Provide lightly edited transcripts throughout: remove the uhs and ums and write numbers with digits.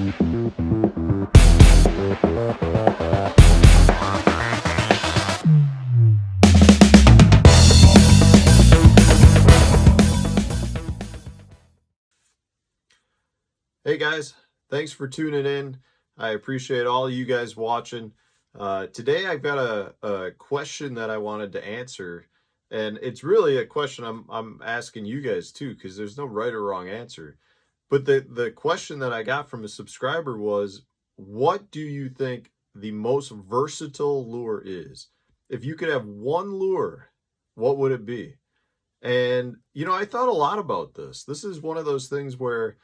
Hey guys, thanks for tuning in. I appreciate all you guys watching. Today I've got a question that I wanted to answer, and it's really a question I'm asking you guys too, because there's no right or wrong answer. But the question that I got from a subscriber was, what do you think the most versatile lure is? If you could have one lure, what would it be? And I thought a lot about this. This is one of those things where,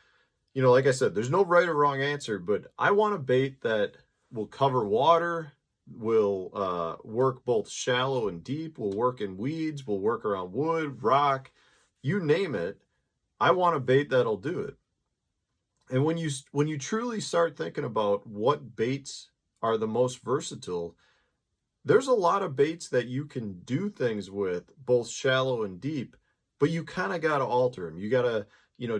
like I said, there's no right or wrong answer, but I want a bait that will cover water, will work both shallow and deep, will work in weeds, will work around wood, rock, you name it. I want a bait that'll do it. And when you truly start thinking about what baits are the most versatile, there's a lot of baits that you can do things with, both shallow and deep, but you kind of got to alter them. You got to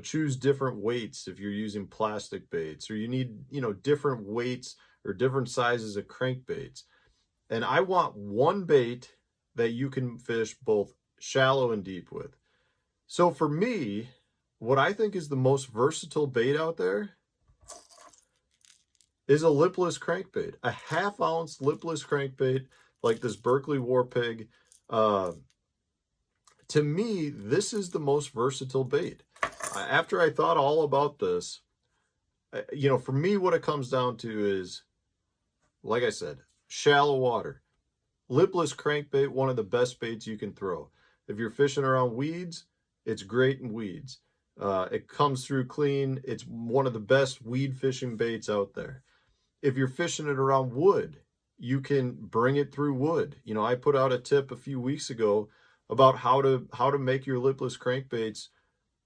choose different weights if you're using plastic baits, or you need, different weights or different sizes of crankbaits. And I want one bait that you can fish both shallow and deep with. So for me, what I think is the most versatile bait out there is a lipless crankbait, a 1/2 ounce lipless crankbait like this Berkley War Pig. To me, this is the most versatile bait. After I thought all about this, for me, what it comes down to is, like I said, shallow water. Lipless crankbait, one of the best baits you can throw. If you're fishing around weeds, it's great in weeds. It comes through clean. It's one of the best weed fishing baits out there. If you're fishing it around wood, you can bring it through wood. I put out a tip a few weeks ago about how to make your lipless crankbaits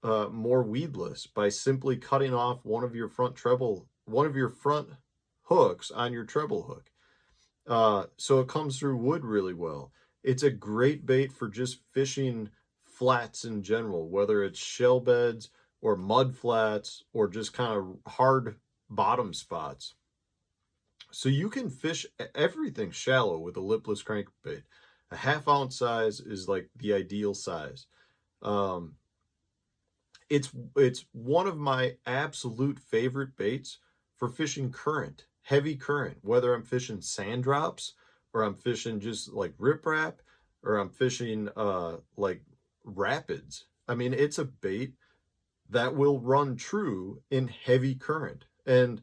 more weedless by simply cutting off one of your front hooks on your treble hook. So it comes through wood really well. It's a great bait for just fishing flats in general, whether it's shell beds or mud flats or just kind of hard bottom spots. So you can fish everything shallow with a lipless crankbait. A 1/2 ounce size is like the ideal size. It's one of my absolute favorite baits for fishing current, heavy current, whether I'm fishing sand drops or I'm fishing just like riprap or I'm fishing like rapids. I mean, it's a bait that will run true in heavy current. And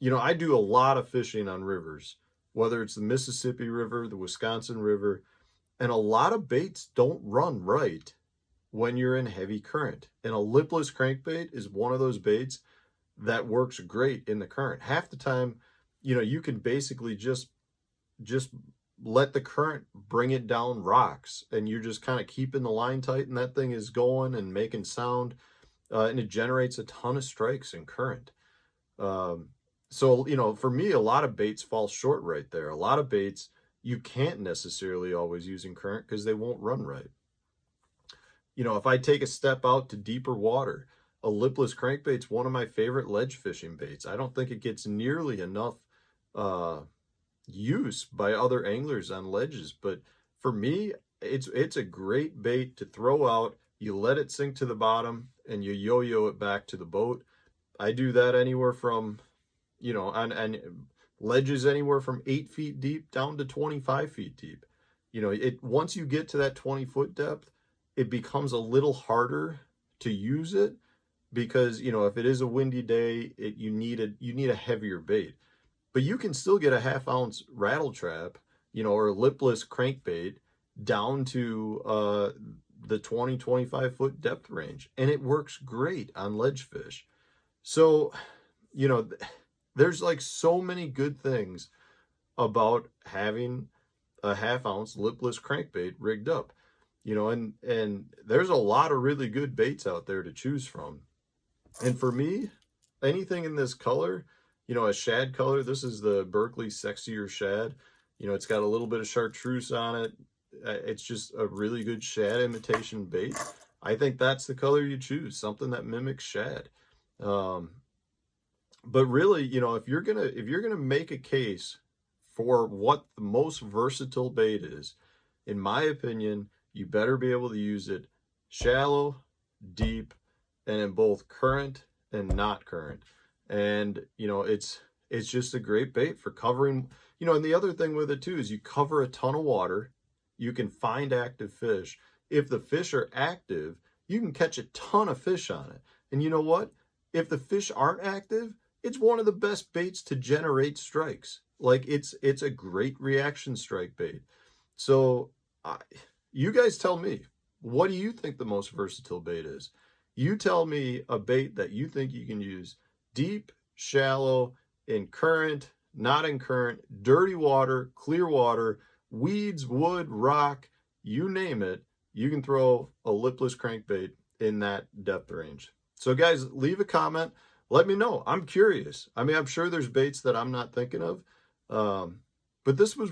I do a lot of fishing on rivers, whether it's the Mississippi River, the Wisconsin River, and a lot of baits don't run right when you're in heavy current. And a lipless crankbait is one of those baits that works great in the current. Half the time, you can basically just let the current bring it down rocks, and you're just kind of keeping the line tight, and that thing is going and making sound, and it generates a ton of strikes in current. So, for me, a lot of baits fall short right there. A lot of baits you can't necessarily always use in current because they won't run right. If I take a step out to deeper water, a lipless crankbait's one of my favorite ledge fishing baits. I don't think it gets nearly enough use by other anglers on ledges, but for me, it's a great bait to throw out. You let it sink to the bottom and you yo-yo it back to the boat. I do that anywhere from, on ledges anywhere from 8 feet deep down to 25 feet deep. Once you get to that 20-foot depth, it becomes a little harder to use it because, if it is a windy day, you need a heavier bait. But you can still get a 1/2 ounce rattle trap, or a lipless crankbait down to the 20-25 foot depth range, and it works great on ledge fish. So, there's like so many good things about having a 1/2 ounce lipless crankbait rigged up. And there's a lot of really good baits out there to choose from. And for me, anything in this color, a shad color, this is the Berkley Sexier Shad. It's got a little bit of chartreuse on it. It's just a really good shad imitation bait. I think that's the color you choose, something that mimics shad. But really, you know, if you're gonna make a case for what the most versatile bait is, in my opinion, you better be able to use it shallow, deep, and in both current and not current. And you know, it's just a great bait for covering, you know, and the other thing with it too is you cover a ton of water, you can find active fish. If the fish are active, you can catch a ton of fish on it. And you know what? If the fish aren't active, it's one of the best baits to generate strikes. Like it's a great reaction strike bait. So you guys tell me, what do you think the most versatile bait is? You tell me a bait that you think you can use deep, shallow, in current, not in current, dirty water, clear water, weeds, wood, rock, you name it, you can throw a lipless crankbait in that depth range. So guys, leave a comment. Let me know. I'm curious. I mean, I'm sure there's baits that I'm not thinking of. But this was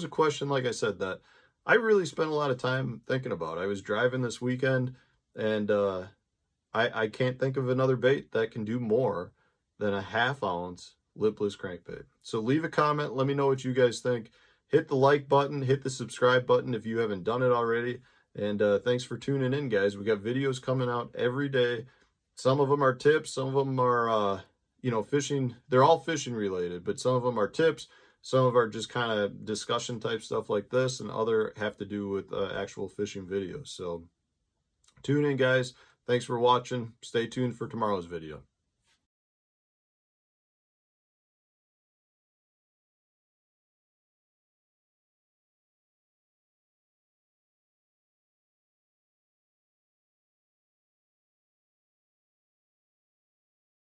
a question, like I said, that I really spent a lot of time thinking about. I was driving this weekend and I can't think of another bait that can do more than a 1/2 ounce lipless crankbait. So leave a comment. Let me know what you guys think. Hit the like button, hit the subscribe button if you haven't done it already. And thanks for tuning in, guys. We got videos coming out every day. Some of them are tips. Some of them are, you know, fishing. They're all fishing related, but some of them are tips. Some of them are just kind of discussion type stuff like this, and other have to do with actual fishing videos. So tune in, guys. Thanks for watching. Stay tuned for tomorrow's video.